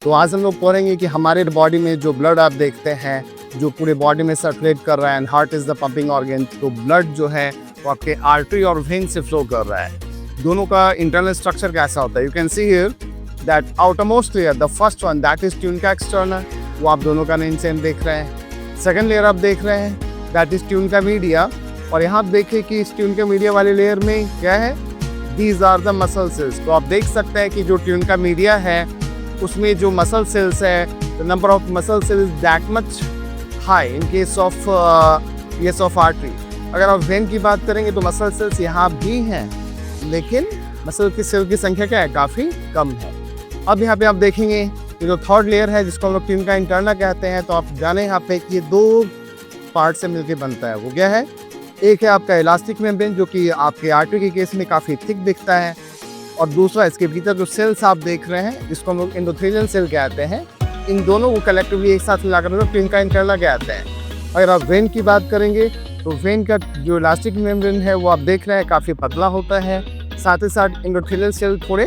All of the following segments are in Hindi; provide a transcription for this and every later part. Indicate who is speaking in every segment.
Speaker 1: तो आज हम लोग पढ़ेंगे कि हमारे बॉडी में जो ब्लड आप देखते हैं, जो पूरे बॉडी में सर्कुलेट कर रहा है, and heart is the pumping organ, तो ब्लड जो है वो आपके आर्टरी और वेन से फ्लो कर रहा है। दोनों का इंटरनल स्ट्रक्चर कैसा होता है? You can see here that outermost layer, the first one that is tunica external, वो आप दोनों का नेम सेम देख रहे हैं। सेकंड लेयर आप देख रहे हैं दैट इज ट्यूनिका मीडिया, और यहाँ आप देखिए कि इस ट्यूनिका मीडिया वाले लेयर में क्या है, these are the muscle cells. तो आप देख सकते हैं कि जो ट्यूनिका मीडिया है उसमें जो मसल सेल्स है, the number of muscle cells that much high in case of artery. अगर आप वेन की बात करेंगे तो मसल सेल्स यहाँ भी हैं, लेकिन मसल की सेल की संख्या क्या है, काफ़ी कम है। अब यहाँ पे आप देखेंगे कि जो थर्ड लेयर है जिसको हम लोग ट्यूनिका इंटरना कहते हैं, तो आप जाने यहाँ पे कि ये दो पार्ट से मिलकर बनता है। वो क्या है? एक है आपका इलास्टिक मेम्ब्रेन जो कि आपके आर्टरी के केस में काफ़ी थिक दिखता है, और दूसरा इसके भीतर जो सेल्स आप देख रहे हैं जिसको हम लोग एंडोथेलियल सेल कहते हैं, इन दोनों को कलेक्टिवली एक साथ मिलाकर हम लोग ट्यूनिका इंटरना कहते हैं। अगर आप वेन की बात करेंगे तो वेन का जो इलास्टिक मेम्ब्रेन है वो आप देख रहे हैं काफ़ी पतला होता है, साथ ही साथ एंडोथेलियल सेल थोड़े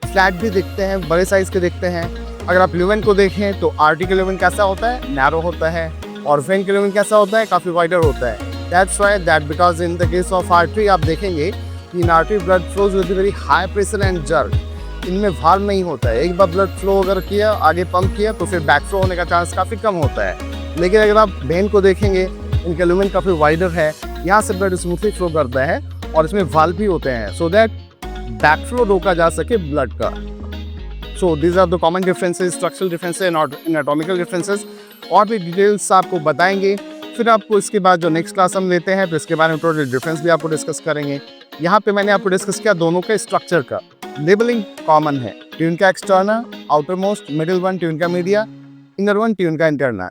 Speaker 1: फ्लैट भी दिखते हैं, बड़े साइज के दिखते हैं। अगर आप ल्यूमेन को देखें तो आर्टरी का ल्यूमेन कैसा होता है, नैरो होता है, और वेन का ल्यूमेन कैसा होता है, काफ़ी वाइडर होता है। That's why that because in the case of artery आप देखेंगे कि in artery blood flows with very high pressure and jerk. इनमें वाल्व नहीं होता है, एक बार ब्लड फ्लो अगर किया, आगे पंप किया तो फिर बैक फ्लो होने का चांस काफ़ी कम होता है। लेकिन अगर आप वेन को देखेंगे, इनका ल्यूमेन काफ़ी वाइडर है, यहाँ से ब्लड स्मूथली फ्लो करता है, और इसमें वाल्व भी होते हैं सो दैट बैक फ्लो रोका जा सके ब्लड का। So these are the common differences, structural differences and anatomical differences. और भी डिटेल्स आपको बताएंगे, फिर आपको इसके बाद जो नेक्स्ट क्लास हम लेते हैं तो इसके बारे में टोटल डिफरेंस भी आपको डिस्कस करेंगे। यहाँ पे मैंने आपको डिस्कस किया दोनों के स्ट्रक्चर का। लेबलिंग कॉमन है, tunica externa outer most, middle one tunica media, inner one tunica interna.